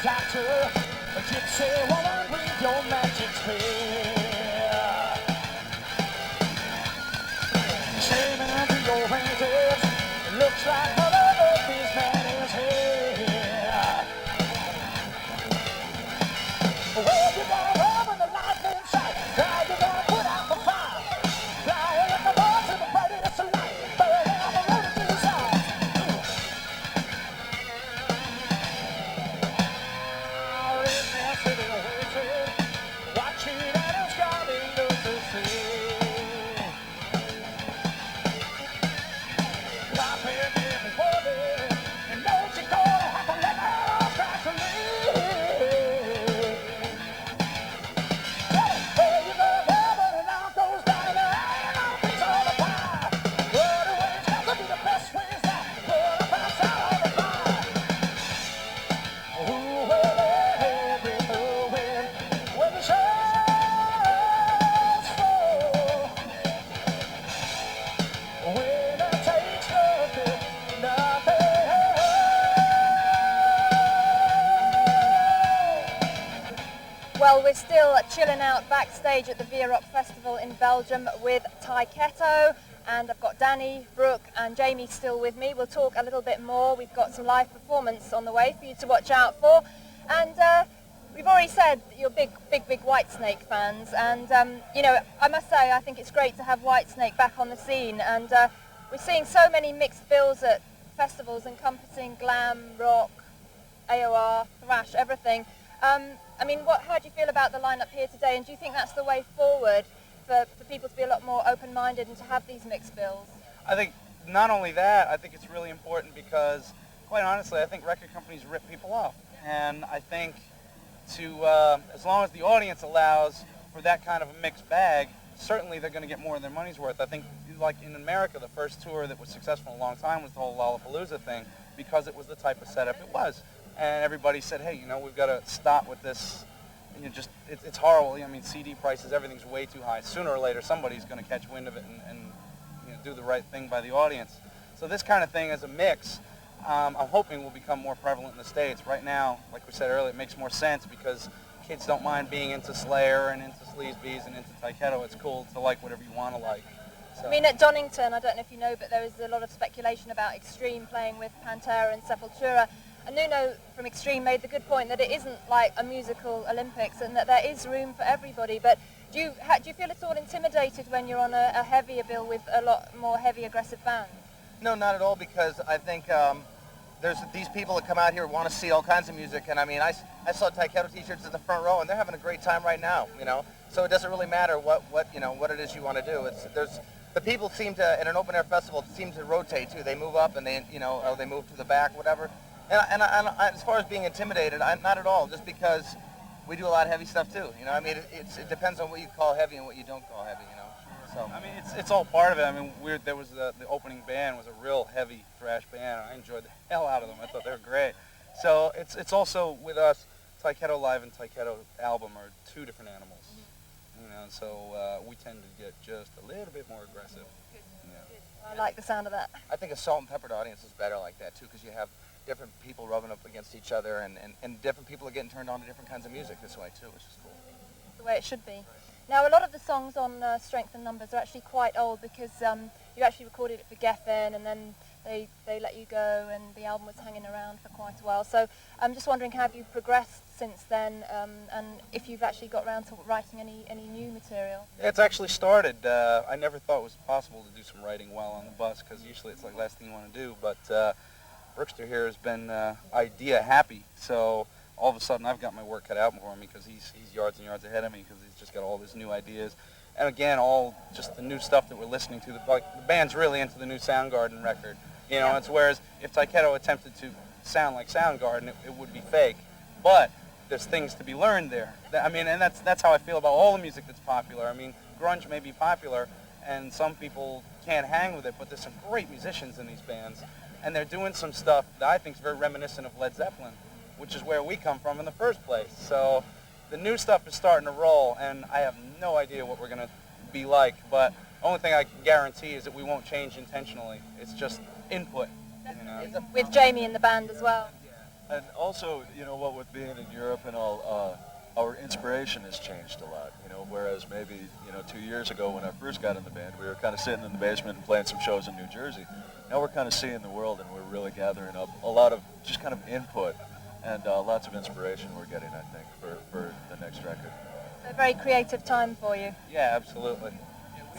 Doctor, a gypsy woman with your magic spell. Shaming under your fingers, it looks like Mother Earth is mad as hell. Where you gonna run when the lightning strikes? How you gonna put out the fire? Flying in the ball to the brightest of light, burning on the road to the side. Well, we're still chilling out backstage at the VAUGHN Festival in Belgium with TYKETTO, and I've got Danny, Brooke and Jamie still with me. We'll talk a little bit more. We've got some live performance on the way for you to watch out for. And we've already said that you're big Whitesnake fans, and you know, I must say I think it's great to have Whitesnake back on the scene, and we're seeing so many mixed bills at festivals encompassing glam, rock, AOR, thrash, everything. I mean, how do you feel about the lineup here today, and do you think that's the way forward for people to be a lot more open-minded and to have these mixed bills? I think not only that, I think it's really important because, quite honestly, I think record companies rip people off. And I think as long as the audience allows for that kind of a mixed bag, certainly they're going to get more of their money's worth. I think, like in America, the first tour that was successful in a long time was the whole Lollapalooza thing, because it was the type of setup it was. And everybody said, hey, you know, we've got to stop with this. And it's horrible. I mean, CD prices, everything's way too high. Sooner or later, somebody's going to catch wind of it and you know, do the right thing by the audience. So this kind of thing as a mix, I'm hoping will become more prevalent in the States. Right now, like we said earlier, it makes more sense because kids don't mind being into Slayer and into Sleazebees and into TYKETTO. It's cool to like whatever you want to like. So. I mean, at Donington, I don't know if you know, but there is a lot of speculation about Extreme playing with Pantera and Sepultura. And Nuno from Extreme made the good point that it isn't like a musical Olympics and that there is room for everybody. But do you feel at all intimidated when you're on a heavier bill with a lot more heavy, aggressive bands? No, not at all, because I think there's these people that come out here want to see all kinds of music. And I mean, I saw TYKETTO t-shirts in the front row, and they're having a great time right now, you know. So it doesn't really matter what it is you want to do. The people seem to, at an open air festival, seem to rotate too. They move up and or they move to the back, whatever. And as far as being intimidated, I'm not at all, just because we do a lot of heavy stuff too. You know, I mean, it depends on what you call heavy and what you don't call heavy. You know. So I mean, it's all part of it. I mean, there was the opening band was a real heavy thrash band. I enjoyed the hell out of them. I thought they were great. So it's also with us, TYKETTO Live and TYKETTO album are two different animals. You know, so we tend to get just a little bit more aggressive. I like the sound of that. I think a salt and peppered audience is better like that too, because you have different people rubbing up against each other, and different people are getting turned on to different kinds of music this way too, which is cool. The way it should be. Now, a lot of the songs on Strength and Numbers are actually quite old, because you actually recorded it for Geffen, and then they let you go, and the album was hanging around for quite a while. So I'm just wondering, how have you progressed since then, and if you've actually got around to writing any new material? It's actually started. I never thought it was possible to do some writing while on the bus, because usually it's like the last thing you want to do, but Brookster here has been idea happy, so all of a sudden I've got my work cut out for him, because he's yards and yards ahead of me, because he's just got all these new ideas. And again, all just the new stuff that we're listening to. The band's really into the new Soundgarden record. You know, it's whereas if TYKETTO attempted to sound like Soundgarden, it would be fake. But there's things to be learned there. I mean, and that's how I feel about all the music that's popular. I mean, grunge may be popular, and some people can't hang with it, but there's some great musicians in these bands, and they're doing some stuff that I think is very reminiscent of Led Zeppelin, which is where we come from in the first place. So the new stuff is starting to roll, and I have no idea what we're going to be like, but the only thing I can guarantee is that we won't change intentionally. It's just input. You know? With Jamie in the band as well. And also, you know, what with being in Europe and all, our inspiration has changed a lot. You know, whereas maybe, you know, 2 years ago when I first got in the band, we were kind of sitting in the basement and playing some shows in New Jersey. Now we're kind of seeing the world, and we're really gathering up a lot of just kind of input and lots of inspiration we're getting, I think, for the next record. A very creative time for you. Yeah, absolutely.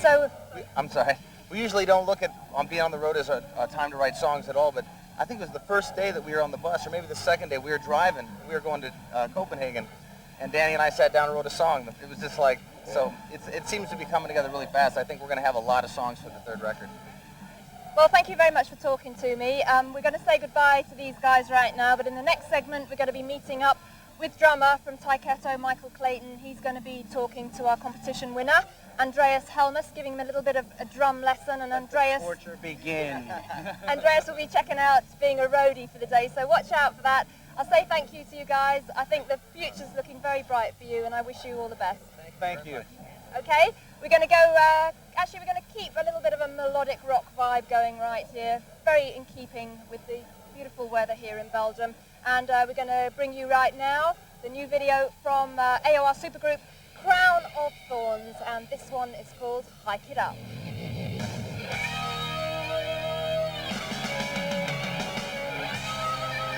So, I'm sorry. We usually don't look at being on the road as a time to write songs at all, but I think it was the first day that we were on the bus, or maybe the second day, we were driving. We were going to Copenhagen, and Danny and I sat down and wrote a song. It was just like, so it seems to be coming together really fast. I think we're going to have a lot of songs for the third record. well, thank you very much for talking to me. We're going to say goodbye to these guys right now, but in the next segment, we're going to be meeting up with drummer from TYKETTO, Michael Clayton. He's going to be talking to our competition winner, Andreas Helmus, giving him a little bit of a drum lesson, and Andreas Torture begin. Andreas will be checking out being a roadie for the day, so watch out for that. I'll say thank you to you guys. I think the future's looking very bright for you, and I wish you all the best. Thank you. Okay, we're going to go, actually we're going to keep a little bit of a melodic rock vibe going right here, very in keeping with the beautiful weather here in Belgium. And we're going to bring you right now the new video from AOR supergroup Crown of Thorns, and this one is called Hike It Up.